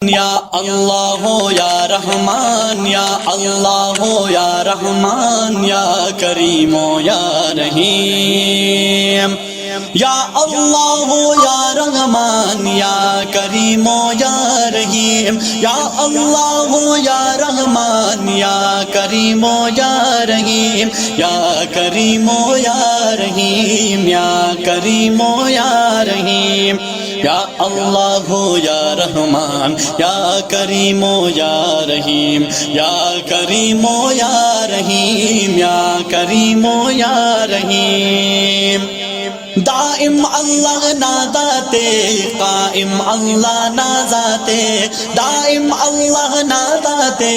یا اللہ ہو یا رحمان، یا اللہ ہو یا رحمان، یا کریم و یا رحیم، یا اللہ ہو یا رحمان، یا کریم و یا رحیم، یا اللہ ہو یا رحمان، یا کریم و یا رحیم، یا کریم و یا رحیم، یا کریم و یا رحیم، یا اللہ ہو یا رحمان، یا کریم و یا رحیم، یا کریم و یا رحیم، یا کریم و یا رحیم۔ دائم اللہ نازاتے، قائم اللہ نازاتے، دائم اللہ نازاتے،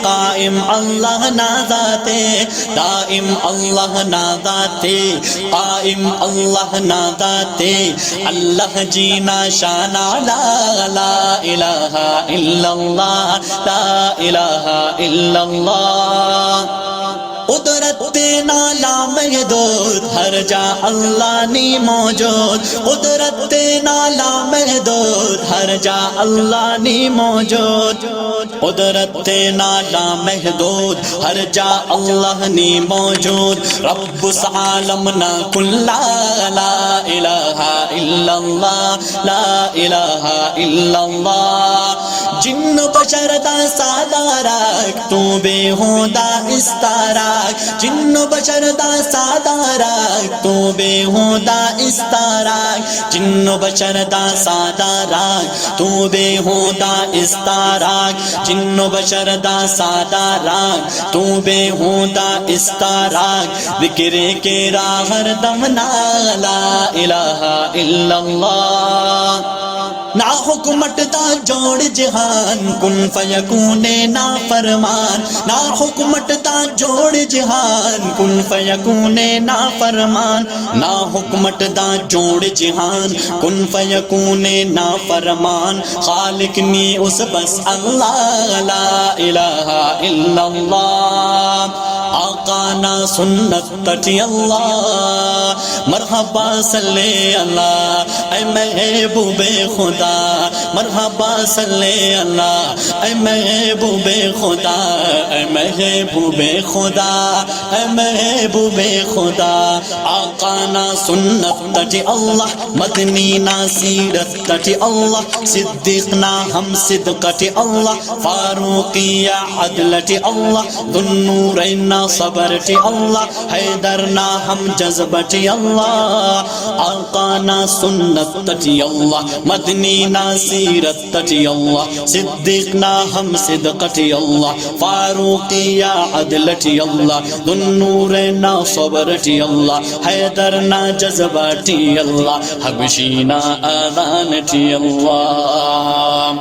قائم اللہ نازاتے، دائم اللہ نازاتے، قائم اللہ نازاتے، اللہ جینا شانا لا لا الہ الا اللہ، لا الہ الا اللہ۔ قدرت نالا محدود، ہر جا اللہ نی موجود، قدرت نالا محدود، ہر جا اللہ نی موجود، قدرت نالا محدود، ہر جا اللہ نی موجود، رب اس عالم نا کل لا الہ الا اللہ، لا الہ الا اللہ۔ جن بشر دا سادارک، تو بے ہوندا استارک، جن بشر دا سادارک، تو بے ہوندا استارک، جن بشر دا سادارک، تو بے ہوندا استارک، جن بشر دا سادارک، تو بے ہوندا استارک، ذکر کے راہ ہر دم لا الہ الا اللہ۔ نا حکمت دا جوڑ جہان، کن فیکون نا فرمان، نا حکمت دا جوڑ جہان، کن فیکون نا فرمان، نا حکمت دا جوڑ جہان، کن فیکون نا فرمان، خالق نی اس بس اللہ، لا الہ الا اللہ۔ آقا نا سنت تٹی اللہ، مرحبا صلی اللہ، اے محبوب خدا، مرحبا صلی اللہ، اے محبوب خدا، اے محبوب خدا، اے محبوب خدا۔ آقا نا سنت تٹی اللہ، مدنی نا سیرت تٹی اللہ، صدیق نا ہم صدقٹی اللہ، فاروقی یا عدلٹی اللہ، ذوالنورین نا صبرٹی اللہ، حیدر نا ہم جذبٹی اللہ۔ آقا نا سنت تٹی اللہ، مدنی نا سیرت تٹی اللہ، صدیق نا ہم صدقٹی اللہ، فاروقی یا عدلٹی اللہ، ذوالنورین نا صبرٹی اللہ، حیدر نا جذبٹی اللہ، حبشی نا آذانٹی اللہ۔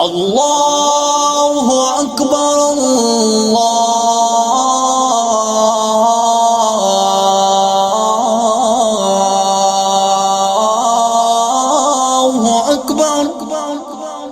اللہ اکبر، اللہ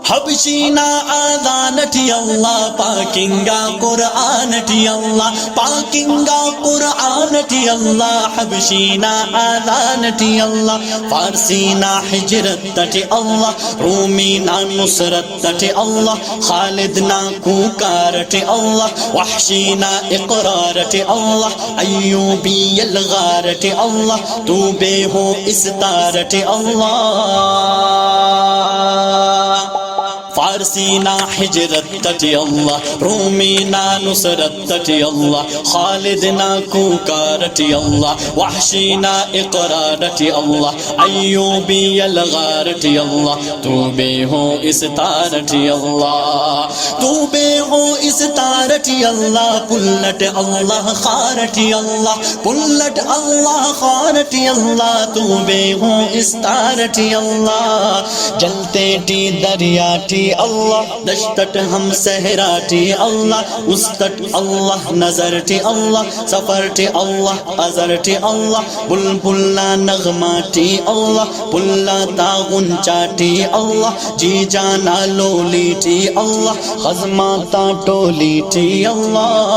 حبشینا آذانٹی اللہ، پاکنگا قرآنٹی اللہ، پاکنگا قرآنٹی اللہ، حبشینا آذانٹی اللہ، فارسینا ہجرت تٹی اللہ، رومینا نصرت تٹی اللہ، خالدنا کوکارٹی اللہ، وحشینا اقرارٹی اللہ، ایوبی الغارٹی اللہ، تو بے ہو استارٹی اللہ۔ فارسینا ہجرت تٹی اللہ، رومینا نصرت تٹی اللہ، خالدنا کوکارٹی اللہ، وحشینا اقرارٹی اللہ، ایوبی الغارٹی اللہ، تو بے ہو استارٹی اللہ، تو بے ہو استارٹی اللہ، پلٹ اللہ خارٹی اللہ، پلٹ اللہ خارٹی اللہ، تو بے ہو استارٹی اللہ۔ جلتے ٹی دریا ٹی اللہ، دشتٹ ہم صحراٹی اللہ، استٹ اللہ نظرٹی اللہ، سفرٹی اللہ ازرٹی اللہ، بلبلا نغماٹی اللہ، بلا تاغن چاٹی اللہ، جی جانا لولیٹی اللہ، خزماتا ٹولیٹی اللہ۔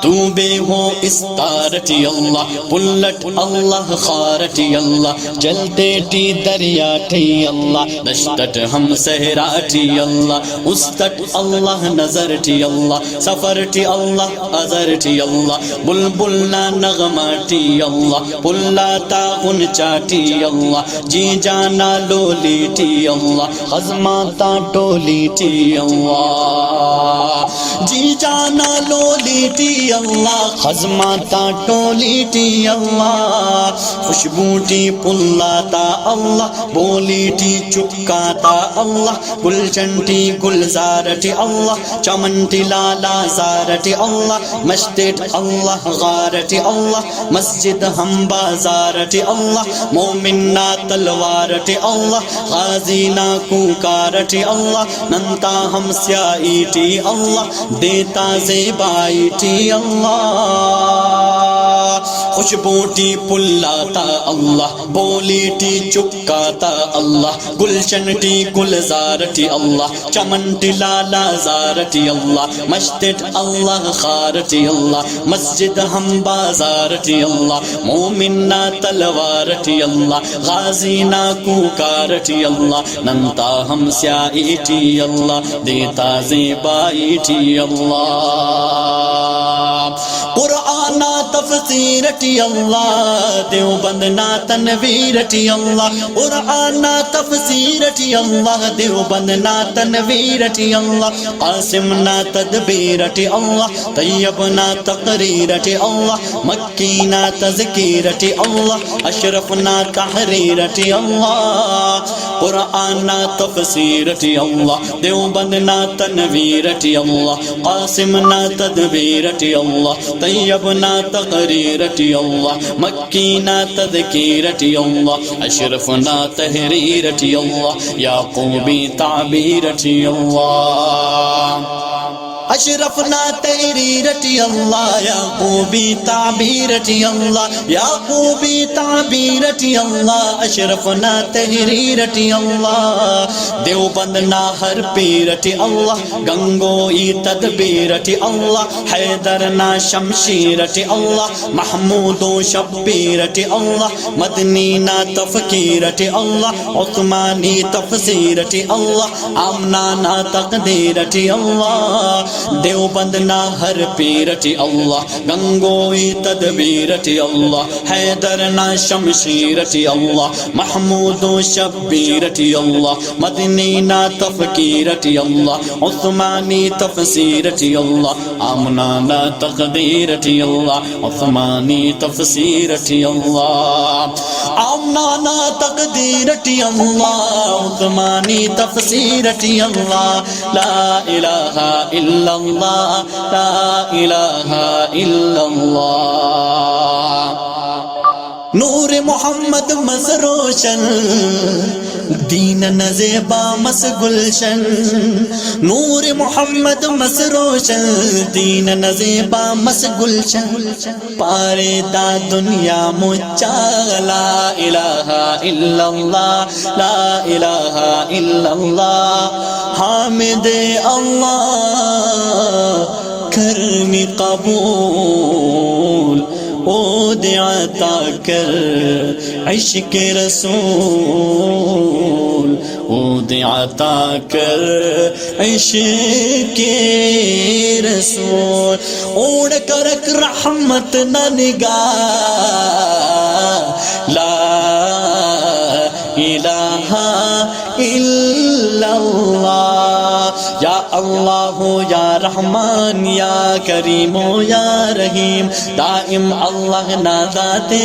تو خوبے ہو استارٹی اللہ پلٹ اللہ خارٹی اللہ جلتے ٹی دریا ٹی اللہ دشتٹ ہم سہراٹی اللہ استٹ اللہ نظر ٹی اللہ سفر ٹی اللہ ازر ٹی اللہ بلبل نا نغمہ ٹی اللہ پلا تا ان چاٹی اللہ جی جانا لولی ٹی اللہ خزماتا ٹولی ٹی اللہ جی جانا لولی ٹی اللہ خزماتا ٹولی ٹی اللہ خوشبوٹی پلاتا اللہ بولی ٹی چکاتا اللہ گلچنٹی گلزارٹی اللہ چمنٹی لالا زارٹی اللہ مشتٹ اللہ غارٹی اللہ مسجد ہم بازارٹی اللہ مومننا تلوارٹی اللہ غازینا کوکارٹی اللہ ننتا ہم سیائیٹی اللہ دیتا زیبائیٹی اللہ خوشبوٹی پلاتا اللہ بولیٹی چکاتا اللہ گلشنٹی گلزارٹی اللہ چمنٹی لالا زارٹی اللہ مشتٹ اللہ خارٹی اللہ مسجد ہم بازارٹی اللہ مومننا تلوارٹی اللہ غازینا کوکارٹی اللہ ننتا ہم سیائیٹی اللہ دیتا زیبائیٹی اللہ قرآن تفسیرٹی اللہ دیوبند نا تنویرٹی اللہ قرآن تفسیرٹی اللہ دیوبند نا تنویرٹی اللہ قاسم نا تدبیرٹی اللہ طیب نا تقریرٹی اللہ مکی نا تذکیرٹی اللہ اشرف نا تحریرٹی اللہ قرآن نا تفسیرٹی اللہ دیوبند نا تنویرٹی اللہ قاسم نا تدبیرٹی اللہ طیب نا تقریرٹی اللہ مکی نا تذکیرٹی اللہ اشرف نا تحریرٹی اللہ یعقوبی تعبیرٹی اللہ اشرف نا تحریرٹی اللہ یعقوبی تعبیرٹی اللہ یعقوبی تعبیرٹی اللہ اشرف نا تحریرٹی اللہ دیوبند نا ہر پیرٹی اللہ گنگوئی تدبیرٹی اللہ حیدر نا شمشیرٹی اللہ محمود و شبیرٹی اللہ مدنی نا تفکیرٹی اللہ عثمانی تفسیرٹی اللہ آمنا نا تقدیرٹی اللہ دیوبند نا ہر پیرٹی اللہ گنگوئی تدبیرٹی اللہ حیدر نا شمشیرٹی اللہ محمود و شبیرٹی اللہ مدنی نا تفکیرٹی اللہ عثمانی تفسیرٹی اللہ آمنا نا تقدیرٹی اللہ عثمانی تفسیرٹی اللہ آمنا نا تقدیرٹی اللہ عثمانی تفسیرٹی اللہ لا الہ الا اللہ لا الہ الا اللہ نور محمد مسروشن دین نزیبا مس گلشن نور محمد مسروشن دین نزیبا مس گلشن پارے دا دنیا مچا لا الہ الا اللہ لا الہ الا اللہ حامد اللہ کرمی قبول او دے عطا کر عشق رسول او دے عطا کر عشق رسول اوڑ کرک رحمت نہ نگاہ لا الہ الا اللہ یا اللہ یا رحمان یا کریم یا رحیم دائم اللہ ناداتے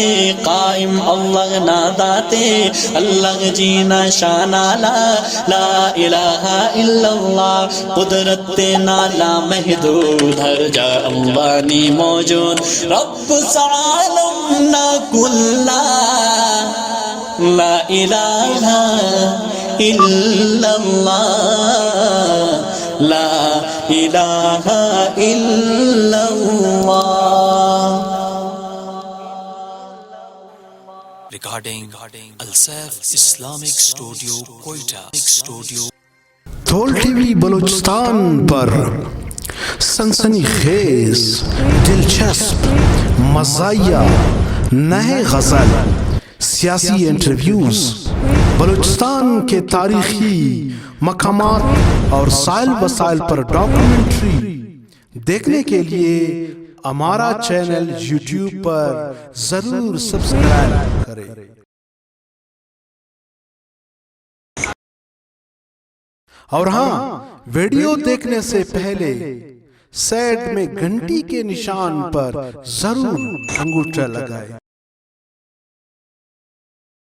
قائم اللہ ناداتے اللہ جینا شانا لا الہ الا اللہ قدرت نالا محدود ہر جا اللہ نی موجود رب عالم نا کلا لا الہ الا اللہ لا الہ الا اللہ. Recording Al-Saif Islamic Studio Quetta. تھول T V Balochistan پر سنسنی خیز، دلچسپ، مزاحیہ، نئے غزل، سیاسی انٹرویوز، بلوچستان کے تاریخی مقامات اور سائل وسائل پر ڈاکومنٹری دیکھنے کے لیے ہمارا چینل یوٹیوب پر ضرور سبسکرائب کریں۔ اور ہاں، ویڈیو دیکھنے سے پہلے سائڈ میں گھنٹی کے نشان پر ضرور انگوٹھا لگائیں۔